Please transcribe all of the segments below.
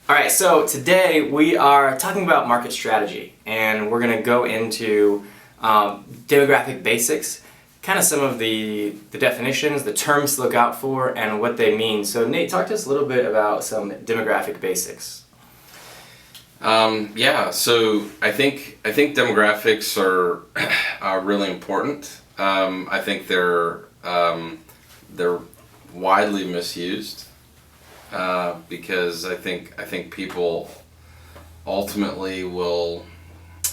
All right, so today we are talking about market strategy, and we're going to go into demographic basics, kind of some of the definitions, the terms to look out for, and what they mean. So Nate, talk to us a little bit about some demographic basics. So I think demographics are really important. I think they're widely misused. Because I think people ultimately will,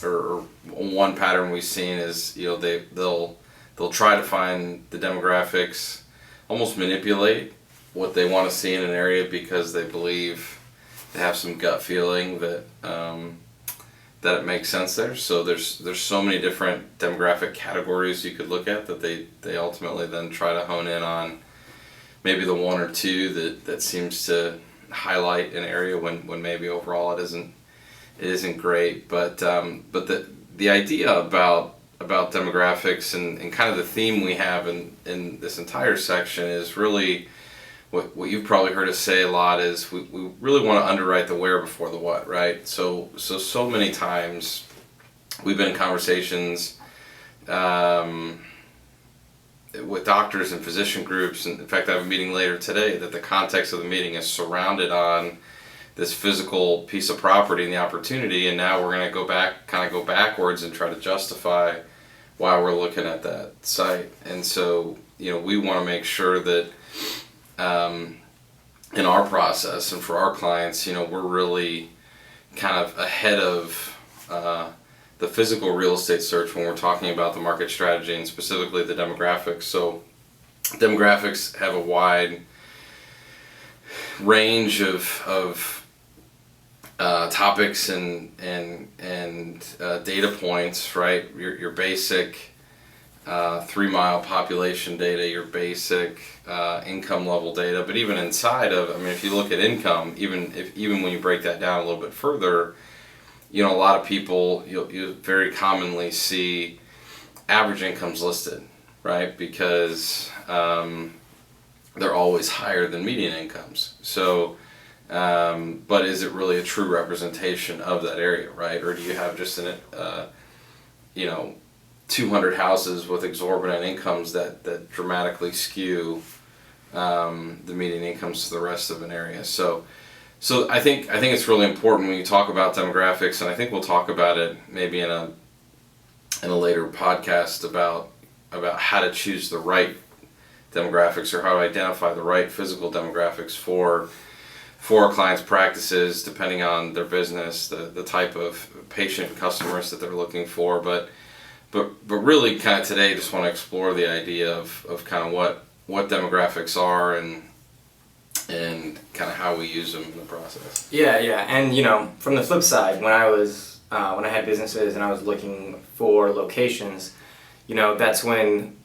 or one pattern we've seen is they'll try to find the demographics, almost manipulate what they want to see in an area because they believe they have some gut feeling that it makes sense there. So there's so many different demographic categories you could look at that they ultimately then try to hone in on. Maybe the one or two that seems to highlight an area when maybe overall it isn't great. But the idea about demographics and kind of the theme we have in this entire section is really what you've probably heard us say a lot is we really want to underwrite the where before the what, right? So many times we've been in conversations with doctors and physician groups, and in fact I have a meeting later today that the context of the meeting is surrounded on this physical piece of property and the opportunity, and now we're going to go backwards and try to justify why we're looking at that site. And so we want to make sure that in our process and for our clients we're really kind of ahead of the physical real estate search when we're talking about the market strategy and specifically the demographics. So demographics have a wide range of topics and data points, right? Your basic 3-mile population data, your basic income level data, but even inside of, if you look at income, even when you break that down a little bit further, a lot of people, you very commonly see average incomes listed, right? Because they're always higher than median incomes. So, but is it really a true representation of that area, right? Or do you have just 200 houses with exorbitant incomes that dramatically skew the median incomes to the rest of an area? So I think it's really important when you talk about demographics, and I think we'll talk about it maybe in a later podcast about how to choose the right demographics or how to identify the right physical demographics for our clients' practices, depending on their business, the type of patient and customers that they're looking for. But really, kind of today, just want to explore the idea of kind of what demographics are and kind of how we use them in the process. Yeah, and from the flip side, when I had businesses and I was looking for locations, that's when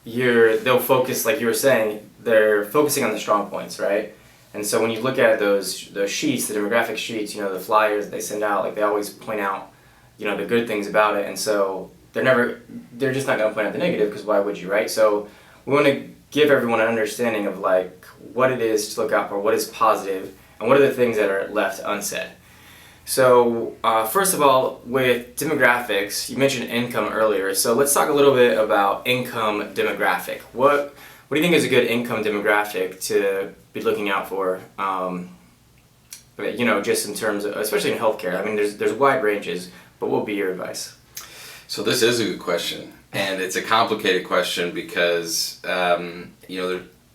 they'll focus, like you were saying, they're focusing on the strong points, right? And so when you look at those sheets, the demographic sheets, the flyers they send out, like they always point out, the good things about it, and so they're just not going to point out the negative, because why would you, right? So we want to give everyone an understanding of like what it is to look out for, what is positive, and what are the things that are left unsaid. So first of all, with demographics, you mentioned income earlier, so let's talk a little bit about income demographic. What do you think is a good income demographic to be looking out for? Just in terms of, especially in healthcare. There's wide ranges, but what would be your advice? So this is a good question. And it's a complicated question because,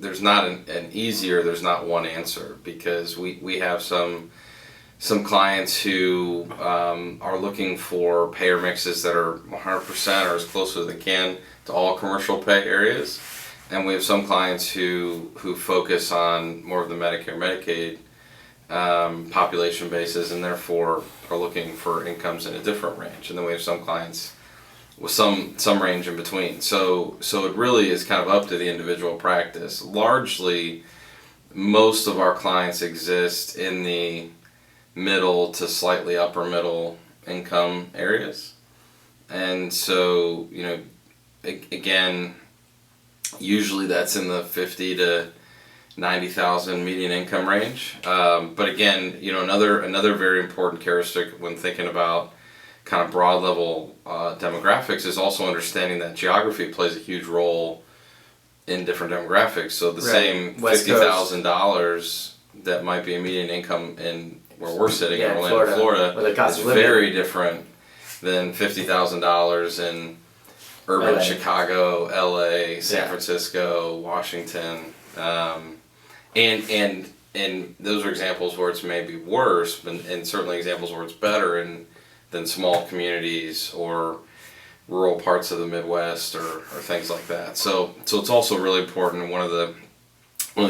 there's not an easier, there's not one answer, because we have some clients who are looking for payer mixes that are 100% or as close as they can to all commercial pay areas. And we have some clients who focus on more of the Medicare, Medicaid population bases, and therefore are looking for incomes in a different range. And then we have some clients with some range in between. So it really is kind of up to the individual practice. Largely, most of our clients exist in the middle to slightly upper middle income areas. And so, again, usually that's in the 50 to 90,000 median income range. But again, another very important characteristic when thinking about kind of broad level demographics is also understanding that geography plays a huge role in different demographics. So the same $50,000 that might be a median income in where we're sitting in Orlando, Florida, is very different than $50,000 in urban LA. Chicago, LA, San Francisco, Washington, and those are examples where it's maybe worse, and certainly examples where it's better than small communities or rural parts of the Midwest or things like that. So it's also really important. One of the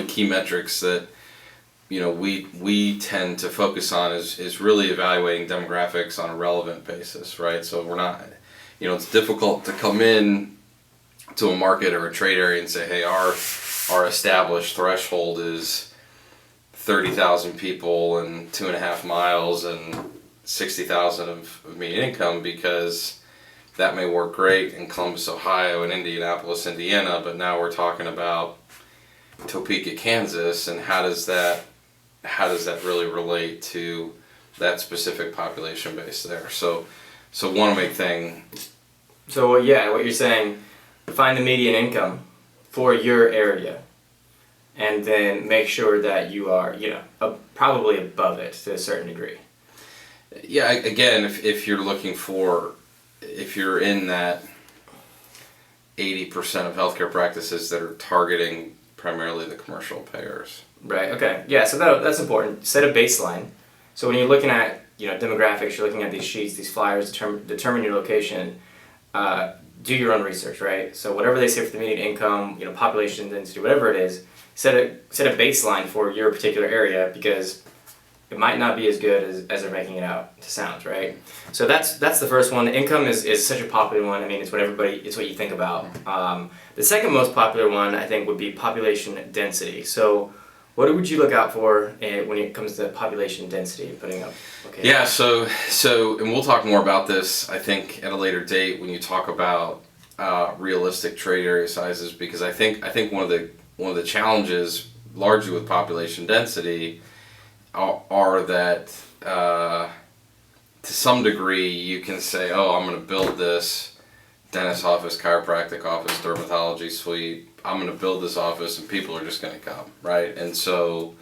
key metrics that we tend to focus on is really evaluating demographics on a relevant basis, right? So we're not, it's difficult to come in to a market or a trade area and say, hey, our established threshold is 30,000 people and 2.5 miles and 60,000 of median income, because that may work great in Columbus, Ohio, and Indianapolis, Indiana, but now we're talking about Topeka, Kansas, and how does that really relate to that specific population base there? So one big thing. So what you're saying, find the median income for your area, and then make sure that you are, probably above it to a certain degree. Yeah, again, if you're looking for, if you're in that 80% of healthcare practices that are targeting primarily the commercial payers. Right, okay. Yeah, so that's important. Set a baseline. So when you're looking at, demographics, you're looking at these sheets, these flyers, determine your location, do your own research, right? So whatever they say for the median income, population density, whatever it is, set a baseline for your particular area, because it might not be as good as they're making it out to sound, right? So that's the first one. Income is such a popular one. I mean, it's what you think about. The second most popular one, I think, would be population density. So what would you look out for when it comes to population density, putting up? Okay. Yeah, so and we'll talk more about this, I think, at a later date when you talk about realistic trade area sizes, because I think one of the challenges largely with population density are that to some degree you can say, oh, I'm going to build this dentist office, chiropractic office, dermatology suite. I'm going to build this office and people are just going to come, right? And so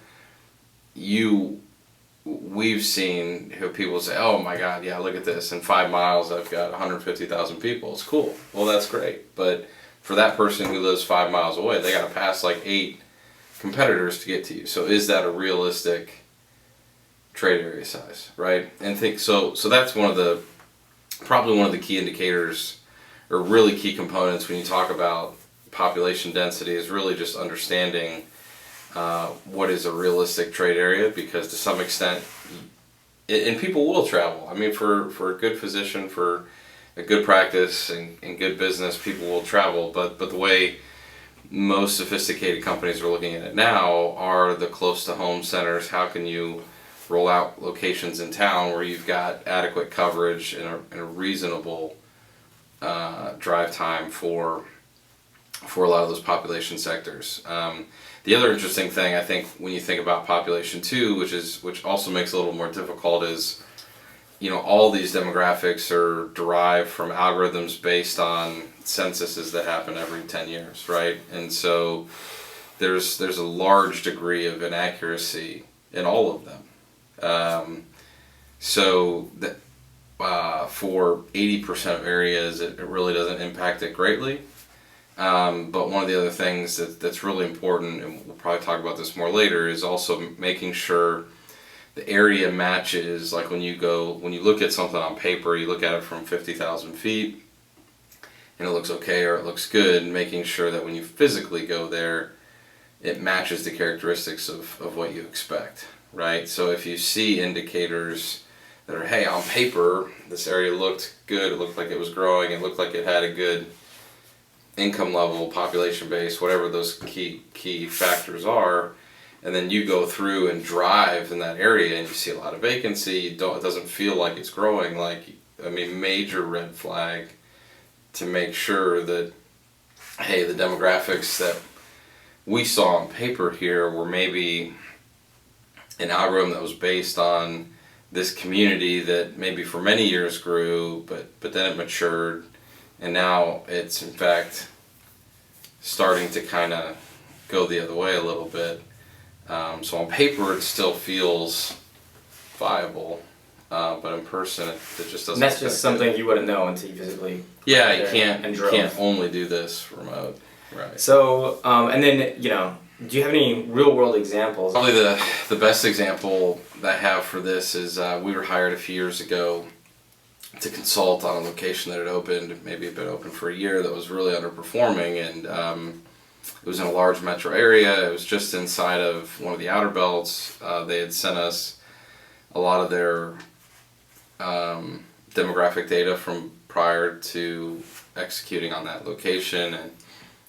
we've seen people say, oh my God, yeah, look at this. In 5 miles, I've got 150,000 people. It's cool. Well, that's great. But for that person who lives 5 miles away, they got to pass like 8 competitors to get to you. So is that a realistic trade area size, right? And think so that's probably one of the key indicators or really key components when you talk about population density, is really just understanding what is a realistic trade area, because to some extent, and people will travel. I mean, for a good physician, for a good practice and good business, people will travel, but the way most sophisticated companies are looking at it now are the close to home centers. How can you roll out locations in town where you've got adequate coverage and a reasonable drive time for a lot of those population sectors. The other interesting thing, I think, when you think about population too, which also makes it a little more difficult, is all these demographics are derived from algorithms based on censuses that happen every 10 years, right? And so there's a large degree of inaccuracy in all of them. So that for 80% of areas, it really doesn't impact it greatly. But one of the other things that's really important, and we'll probably talk about this more later, is also making sure the area matches. Like when you look at something on paper, you look at it from 50,000 feet, and it looks okay or it looks good, and making sure that when you physically go there, it matches the characteristics of what you expect, right? So if you see indicators that are, hey, on paper, this area looked good, it looked like it was growing, it looked like it had a good income level, population base, whatever those key factors are, and then you go through and drive in that area and you see a lot of vacancy, it doesn't feel like it's growing, major red flag to make sure that, hey, the demographics we saw on paper here were maybe an algorithm that was based on this community that maybe for many years grew, but then it matured, and now it's in fact starting to kind of go the other way a little bit. So on paper it still feels viable, but in person it just doesn't. And that's just something you wouldn't know until you physically. Yeah, went there and drove. You can't only do this remote, right? So and then do you have any real world examples? Probably the best example that I have for this is we were hired a few years ago to consult on a location that had opened, maybe had been open for a year, that was really underperforming, and it was in a large metro area. It was just inside of one of the outer belts. They had sent us a lot of their demographic data from prior to executing on that location,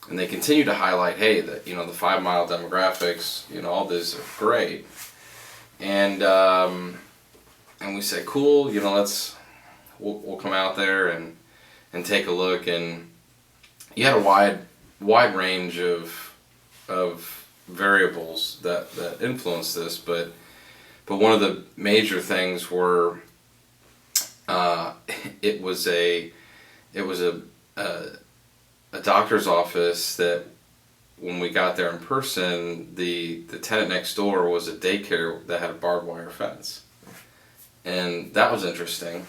and they continue to highlight, hey, the 5 mile demographics, all these are great, and we say, cool, we'll come out there and take a look, and you had a wide range of variables that influence this, but one of the major things were it was a doctor's office that when we got there in person, the tenant next door was a daycare that had a barbed wire fence, and that was interesting.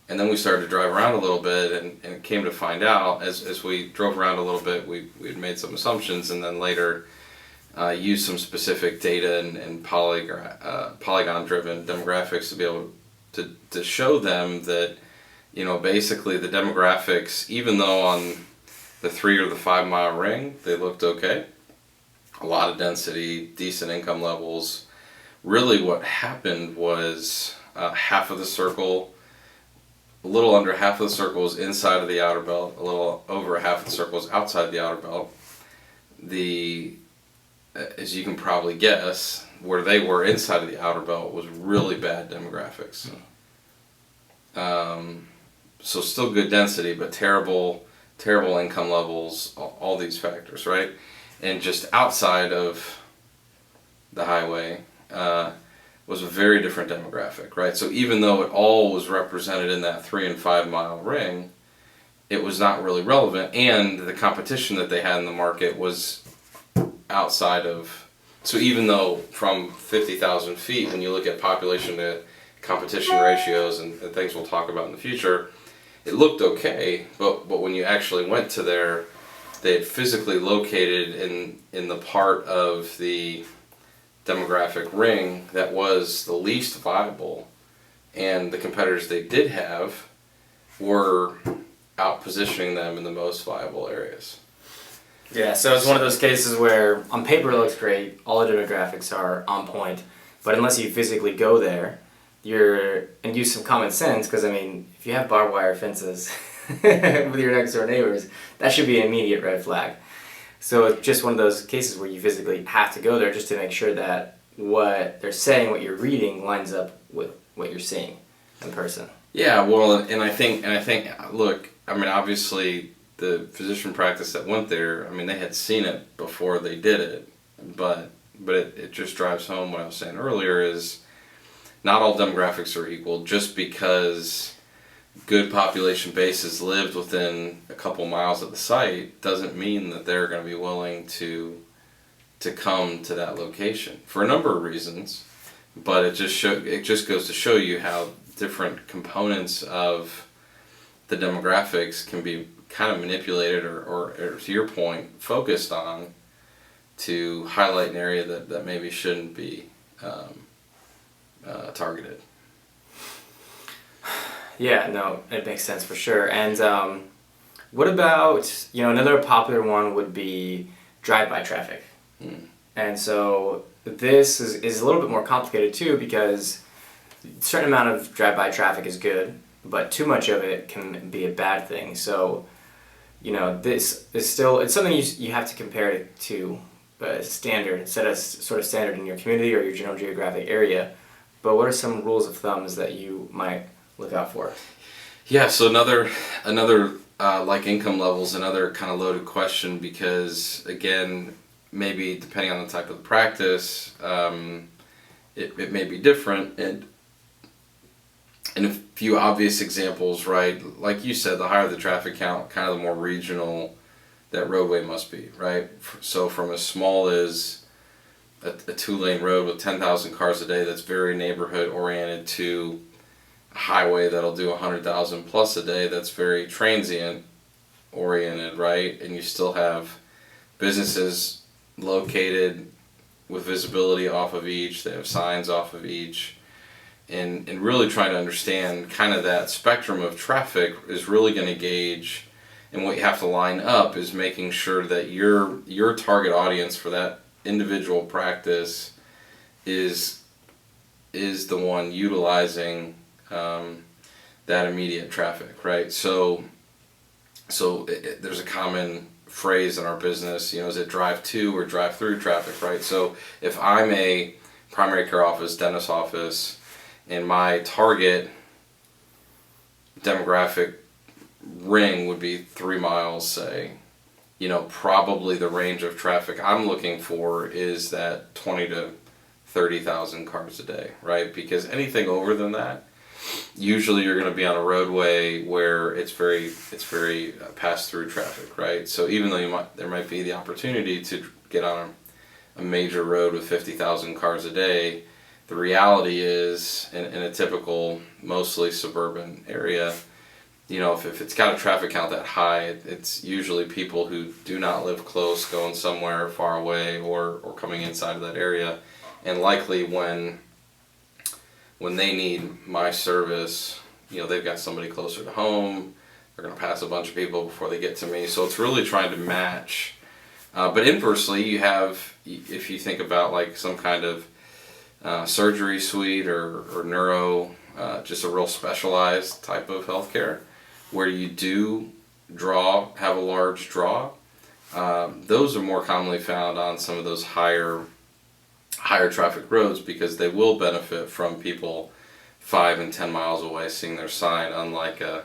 And then we started to drive around a little bit, and came to find out, as we drove around a little bit, we had made some assumptions, and then later used some specific data and polygon-driven demographics to be able to show them that, basically the demographics, even though on the 3 or the 5 mile ring, they looked okay, a lot of density, decent income levels, really what happened was half of the circle, a little under half of the circle was inside of the outer belt, a little over half of the circle was outside the outer belt. As you can probably guess, where they were inside of the outer belt was really bad demographics. So still good density, but terrible income levels, all these factors, right? And just outside of the highway was a very different demographic, right? So even though it all was represented in that 3 and 5 mile ring, it was not really relevant, and the competition that they had in the market was outside of. So even though from 50,000 feet, when you look at population to competition ratios and things we'll talk about in the future, it looked okay, but when you actually went to there, they had physically located in the part of the demographic ring that was the least viable, and the competitors they did have were out positioning them in the most viable areas. Yeah, so it's one of those cases where on paper it looks great, all the demographics are on point, but unless you physically go there, and use some common sense, because if you have barbed wire fences with your next door neighbors, that should be an immediate red flag. So it's just one of those cases where you physically have to go there just to make sure that what they're saying, what you're reading, lines up with what you're seeing in person. Yeah, well, and I think, look, obviously the physician practice that went there, they had seen it before they did it, but it just drives home what I was saying earlier is not all demographics are equal. Just because good population bases lived within a couple miles of the site doesn't mean that they're going to be willing to come to that location for a number of reasons, but it just goes to show you how different components of the demographics can be kind of manipulated or to your point, focused on to highlight an area that maybe shouldn't be targeted. Yeah, no, it makes sense for sure. And what about, another popular one would be drive-by traffic. And so this is a little bit more complicated too, because a certain amount of drive-by traffic is good, but too much of it can be a bad thing. So, this is still, it's something you have to compare it to a standard, set a sort of standard in your community or your general geographic area. But what are some rules of thumbs that you might look out for? Yeah, so another like income levels, another kind of loaded question, because again, maybe depending on the type of the practice, it may be different. And a few obvious examples, right? Like you said, the higher the traffic count, kind of the more regional that roadway must be, right? So from as small as a 2-lane road with 10,000 cars a day that's very neighborhood oriented to a highway that'll do 100,000 plus a day that's very transient oriented, right? And you still have businesses located with visibility off of each, they have signs off of each. And really trying to understand kind of that spectrum of traffic is really going to gauge, and what you have to line up is making sure that your target audience for that individual practice is the one utilizing that immediate traffic, right? So there's a common phrase in our business, is it drive to or drive through traffic, right? So if I'm a primary care office, dentist office, and my target demographic ring would be 3 miles, say, probably the range of traffic I'm looking for is that 20 to 30,000 cars a day, right? Because anything over than that, usually you're going to be on a roadway where it's very pass-through traffic, right? So even though there might be the opportunity to get on a major road with 50,000 cars a day, the reality is, in a typical, mostly suburban area, if it's got a traffic count that high, it's usually people who do not live close, going somewhere far away, or coming inside of that area. And likely when they need my service, they've got somebody closer to home, they're going to pass a bunch of people before they get to me. So it's really trying to match. But inversely, you have, if you think about like some kind of surgery suite or neuro, just a real specialized type of healthcare where you do have a large draw. Those are more commonly found on some of those higher traffic roads because they will benefit from people 5 and 10 miles away seeing their sign, unlike an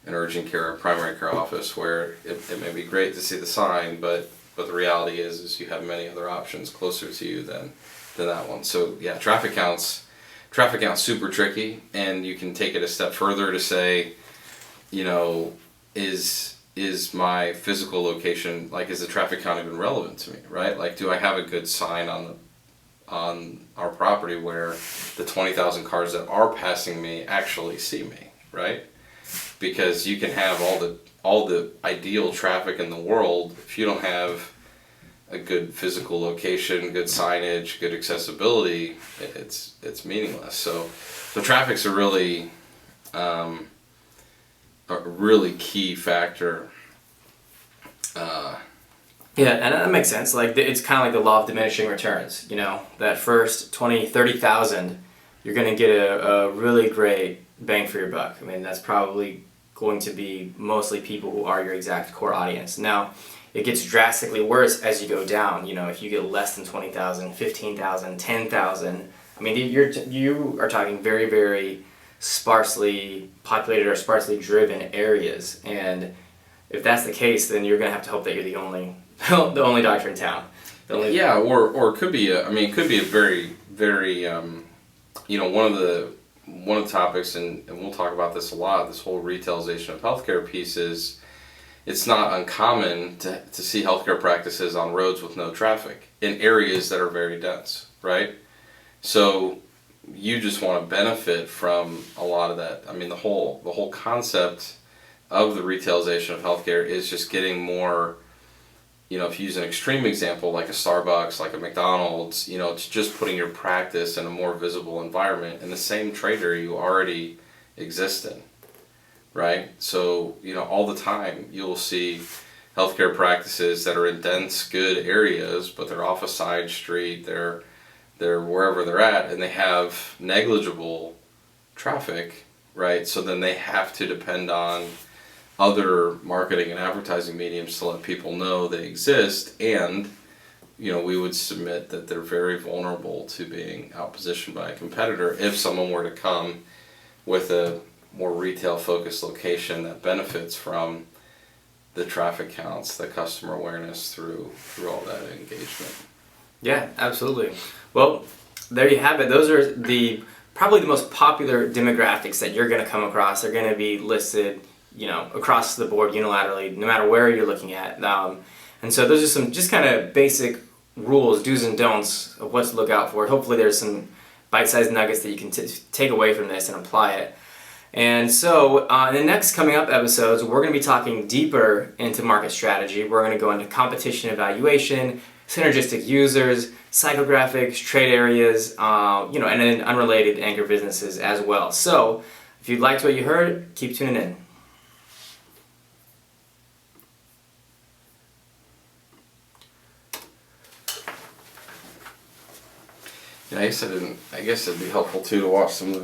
urgent care or primary care office where it may be great to see the sign, but the reality is you have many other options closer to you than that one. So yeah, traffic count's super tricky, and you can take it a step further to say, is my physical location, like, is the traffic count even relevant to me, right? Like, do I have a good sign on our property where the 20,000 cars that are passing me actually see me, right? Because you can have all the ideal traffic in the world, if you don't have a good physical location, good signage, good accessibility, it's meaningless. So traffic's a really key factor. Yeah, and that makes sense. Like, it's kind of like the law of diminishing returns. That first 20, 30,000, you're going to get a really great bang for your buck. I mean, that's probably going to be mostly people who are your exact core audience. Now, it gets drastically worse as you go down. If you get less than 20,000, 15,000, 10,000, I mean, you are talking very, very sparsely populated or sparsely driven areas. And if that's the case, then you're going to have to hope that you're the only the only doctor in town. Yeah, or it could be it could be a very, very one of the topics, and we'll talk about this a lot, this whole retailization of healthcare piece is, it's not uncommon to see healthcare practices on roads with no traffic in areas that are very dense, right? So you just want to benefit from a lot of that. I mean, the whole concept of the retailization of healthcare is just getting more, if you use an extreme example like a Starbucks, like a McDonald's, it's just putting your practice in a more visible environment in the same trade area you already exist in, right? So, all the time you'll see healthcare practices that are in dense, good areas, but they're off a side street, they're wherever they're at, and they have negligible traffic, right? So then they have to depend on other marketing and advertising mediums to let people know they exist, and we would submit that they're very vulnerable to being outpositioned by a competitor if someone were to come with a more retail focused location that benefits from the traffic counts, the customer awareness through all that engagement. Yeah, absolutely. Well, there you have it. Those are probably the most popular demographics that you're going to come across. They're going to be listed, across the board unilaterally, no matter where you're looking at. And so those are some just kind of basic rules, do's and don'ts of what to look out for. Hopefully there's some bite-sized nuggets that you can take away from this and apply it. And so in the next coming up episodes, we're going to be talking deeper into market strategy. We're going to go into competition evaluation, synergistic users, psychographics, trade areas, and then unrelated anchor businesses as well. So if you liked what you heard, keep tuning in. I guess it'd be helpful too to watch some of the